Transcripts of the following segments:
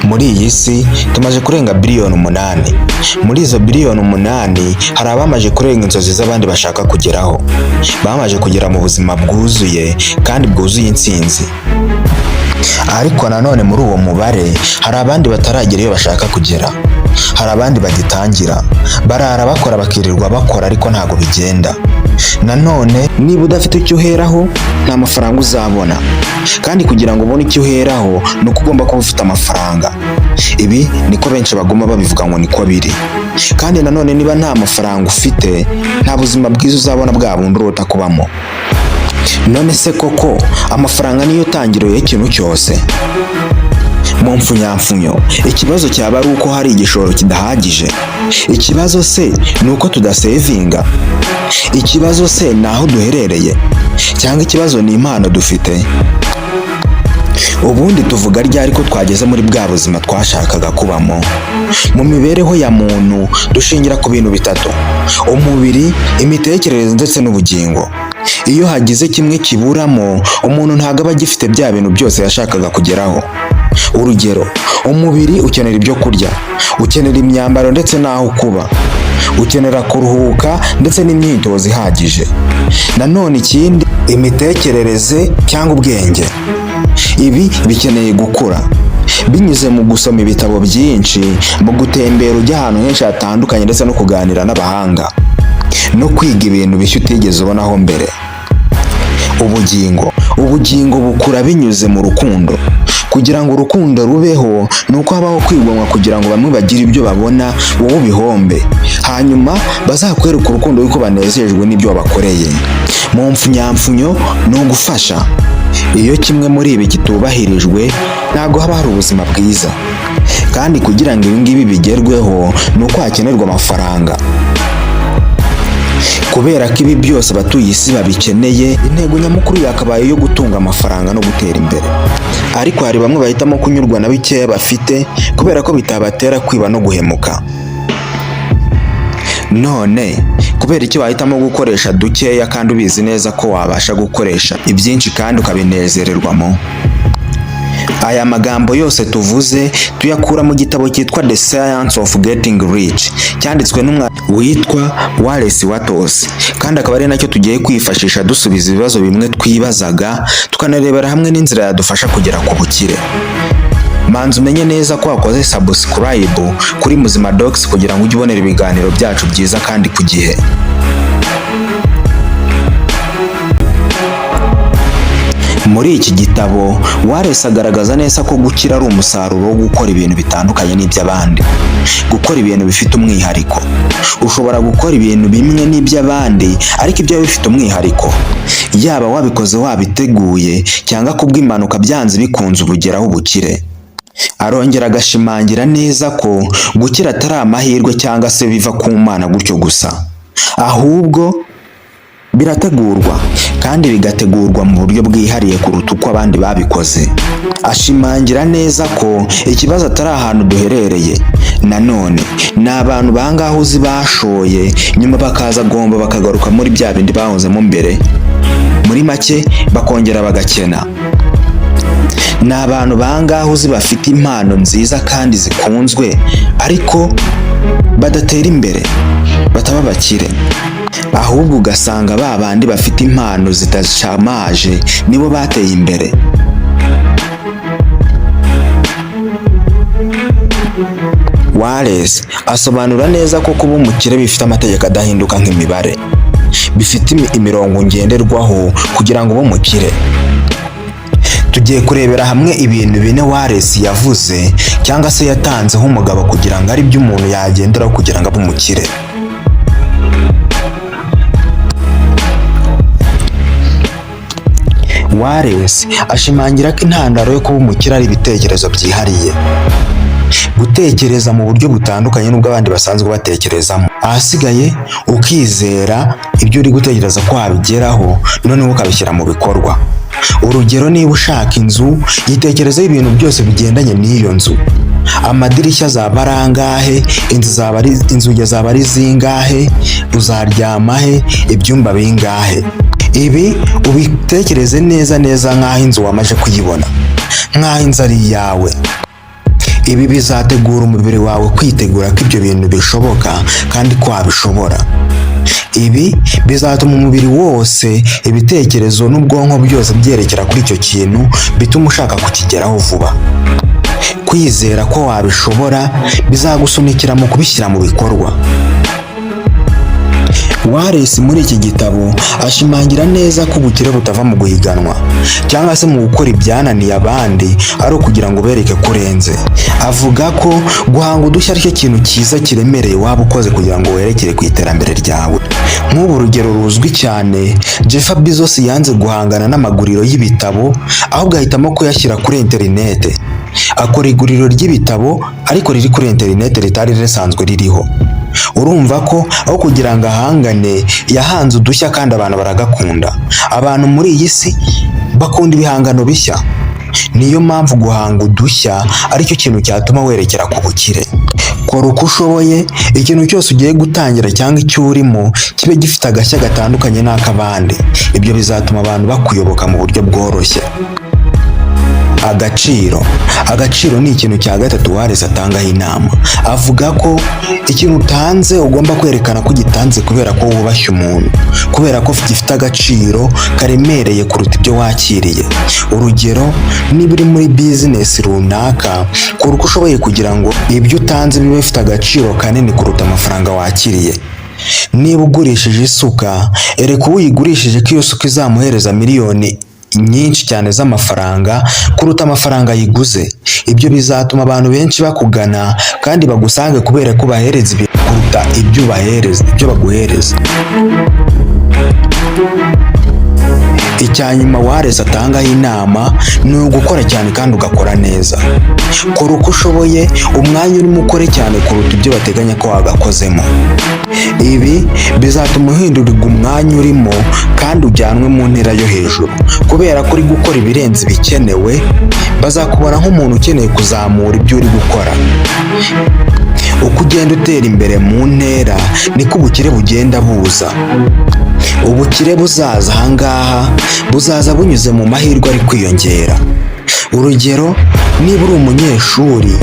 Muri iyi si tumaze kurenga biliyoni 8. Muri izo biliyoni 8 hari abamaze kurenga inzozi z'abandi bashaka kugeraho. Bamaze kugera mu buzima bwuzuye kandi bwuzuye intsinzi. Ariko nanone muri uwo mubare hari abandi bataragera iyo bashaka kugera. Hari abandi bagitangira, barara bakora bakirirwa bakora ariko ntago bigenda. Nanone niba udafite icyo uheraho nta mafaranga uzabona, kandi kugira ngo ubone icyo uheraho ni uko ugomba kuba ufite amafaranga. Ibi niko benshi baguma babivuga ngo niko biri. Kandi nanone niba nta mafaranga ufite nta buzima bwiza uzabona bwa bundi urota kubamo. None se koko amafaranga niyo tangiriro y'ikintu cyose? Mu mfunyamfunyo ikibazo cyaba ari uko hari igishoro kidahagije? Ikibazo se ni uko tudasevinga? Ikibazo se ni aho duherereye? Cyangwa ikibazo ni impano dufite? Ubundi tuvuga ryari ko twageze muri bwa buzima twashakaga kubamo? Mu mibereho ya muntu dushingira ku bintu bitatu: umubiri, imitekerereze ndetse n'ubugingo. Iyo hagize kimwe kiburamo, umuntu ntabwo aba agifite bya bintu byose yashakaga kugeraho. Urugero, umubiri ukenera ibyo kurya, ukenera imyambaro ndetse n'aho kuba, ukenera kuruhuka ndetse n'imyitozo ihagije. Nanone ikindi, imitekerereze cyangwa ubwenge. Ibi bikeneye gukura binyuze mu gusoma ibitabo byinshi, mu gutembera ujya ahantu henshi hatandukanye ndetse no kuganira n'abahanga, no kwiga ibintu bishya utigeze ubonaho mbere. Ubugingo bukura binyuze mu rukundo. Kugira ngo urukundo rubeho ni uko habaho kwigomwa kugira ngo bamwe bagire ibyo babona wowe ubihombe, hanyuma bazakwereka urukundo yuko banezejwe n'ibyo wabakoreye. Mu mfunyamfunyo ni ugufasha. Iyo kimwe muri ibi kitubahirijwe ntabwo haba hari ubuzima bwiza. Kandi kugira ngo ibi ngibi bigerweho ni uko hakenerwa amafaranga. Kubera ko ibi byose abatuye isi babikeneye, intego nyamukuru yakabaye yo gutunga amafaranga no gutera imbere. Ariko hari bamwe bahitamo kunyurwa na bikeya bafite kubera ko bitabatera kwiba no guhemuka. None kubera iki wahitamo gukoresha dukeya kandi ubizi neza ko wabasha gukoresha ibyinshi kandi ukabinezererwamo? Aya magambo yose tuvuze tuyakura mu gitabo cyitwa The Science of Getting Rich, cyanditswe n'umwanditsi witwa Wallace Wattles, kandi akaba ari nacyo tugiye kwifashisha dusubiza ibibazo bimwe twibazaga, tukanarebera hamwe n'inzira yadufasha kugera ku bukire. Manzi umenye neza ko wakoze subscribe kuri Muzima Docs kugira ngo ujye ubonera ibiganiro byacu byiza kandi ku gihe. Muri iki gitabo Wallace agaragaza neza ko gukira ari umusaruro wo gukora ibintu bitandukanye n'iby'abandi, gukora ibintu bifite umwihariko. Ushobora gukora ibintu bimwe n'iby'abandi ariko ibyo bifite umwihariko, yaba wabikoze wabiteguye cyangwa kubw'impanuka byanze bikunze ubugeraho ubukire. Arongera agashimangira neza ko gukira atari amahirwe cyangwa se biva ku Mana gutyo gusa, ahubwo birategurwa kandi bigategurwa mu buryo bwihariye kuruta uko abandi babikoze. Ashimangira neza ko ikibazo atari ahantu duherereye. Nanone ni abantu bangaho uzi bashoye nyuma bakaza gomba bakagaruka muri bya bindi bahozemo mbere, muri make bakongera bagakena. Ni abantu bangaho uzi bafite impano nziza kandi zikunzwe ariko badatera imbere, bataba bakire, ahubwo ugasanga ba bandi bafite impano zitashamaje nibo bateye imbere. Wallace asobanura neza ko kuba umukire bifite amategeko adahinduka nk'imibare, bifite imirongo ngenderwaho kugira ngo ube umukire. Tugiye kurebera hamwe ibintu bine Wallace yavuze cyangwa se yatanze nk'umugabo kugira ngo ari byo umuntu yagenderaho kugira ngo abe umukire. Wallace ashimangira ko intandaro yo kuba umukire ari ibitekerezo byihariye. Gutekereza mu buryo butandukanye n'ubwo abandi basanzwe batekerezamo, ahasigaye ukizera ibyo uri gutekereza ko wabigeraho noneho ukabishyira mu bikorwa. Urugero, niba ushaka inzu, yitekerezaho ibintu byose bigendanye n'iyo nzu. Amadirishya azaba ari angahe, inzugi zaba ari zingahe, uzaryama he, ibyumba bingahe. Ibi ubitekereze neza nk'aho inzu wamaze kuyibona, nk'aho inzu ari iyawe. Ibi bizategura umubiri wawe kwitegura ko ibyo bintu bishoboka kandi ko wabishobora. Ibi bizatuma umubiri wose, ibitekerezo n'ubwonko byose byerekera kuri icyo kintu, bituma ushaka kukigeraho vuba. Kwizera ko wabishobora bizagusunikira mu kubishyira mu bikorwa. Wallace muri iki gitabo ashimangira neza ko ubukire butava mu guhiganwa cyangwa se mu gukora ibyananiye abandi ari ukugira ngo bereke ko urenze. Avuga ko guhanga udushya ari cyo kintu cyiza kiremereye waba ukoze kugira ngo werekere ku iterambere ryawe. Nk'ubu urugero ruzwi cyane, Jeff Bezos yanze guhangana n'amaguriro y'ibitabo, ahubwo ahitamo kuyashyira kuri interinete. Akora iguriro ry'ibitabo ariko riri kuri interinete ritari risanzwe ririho. Urumva ko aho kugira ngo ahangane, yahanze udushya kandi abantu baragakunda. Abantu muri iyi si bakunda ibihangano bishya. Niyo mpamvu guhanga udushya aricyo kintu cyatuma werekera ku bukire. Kora uko ushoboye, ikintu cyose ugiye gutangira cyangwa icyo urimo kibe gifite agashya gatandukanye n'ak'abandi. Ibyo bizatuma abantu bakuyoboka mu buryo bworoshye. Agaciro ni ikintu cya gatatu Wallace atangaho inama. Avuga ko ikintu utanze ugomba kwerekana ko ugitanze kubera ko wubashye umuntu, kubera ko gifite agaciro karemereye kuruta ibyo wakiriye. Urugero, niba uri muri bizinesi runaka, kora uko ushoboye kugira ngo ibyo utanze bibe bifite agaciro kanini kuruta amafaranga wakiriye. Niba ugurishije isuka, ereka uwo uyigurishije ko iyo suka izamuhereza miliyoni nyinshi cyane z'amafaranga kuruta amafaranga yiguze. Ibyo bizatuma abantu benshi bakugana kandi bagusange kubera ko bahereza ibintu kuruta ibyo baguhereza. Icyanyuma Wallace atangaho inama ni ugukora cyane kandi ugakora neza. Kora uko ushoboye, umwanya urimo ukore cyane kuruta ibyo bateganya ko wagakozemo. Ibi bizatuma uhindurirwa umwanya urimo kandi ujyanwe mu ntera yo hejuru. Kubera ko uri gukora ibirenze ibikenewe, bazakubona nk'umuntu ukeneye kuzamura ibyo uri gukora. Uko ugenda utera imbere mu ntera, niko ubukire bugenda buza. Ubukire buzaza ahangaha buzaza bunyuze mu mahirwe ari kwiyongera. Urugero, niba uri umunyeshuri,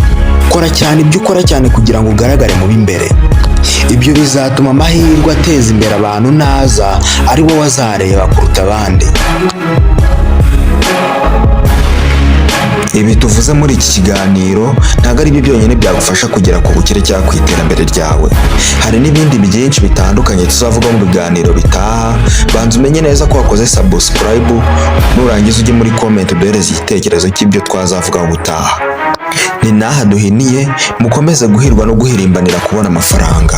kora cyane ibyo ukora cyane kugira ngo ugaragare mu b'imbere. Ibyo bizatuma amahirwe ateza imbere abantu naza ari wowe wazareba kuruta abandi. Ibi tuvuze muri iki kiganiro ntabwo ari byo byonyine byagufasha kugera ku bukire cyangwa ku iterambere ryawe. Hari n'ibindi byinshi bitandukanye tuzavuga mu biganiro bitaha. Banza umenye neza ko wakoze subscribe, nurangiza ujye muri comment uduhereze igitekerezo cy'ibyo twazavuga ubutaha. Ni naha duhiniye, mukomeze guhirwa no guhirimbanira kubona amafaranga.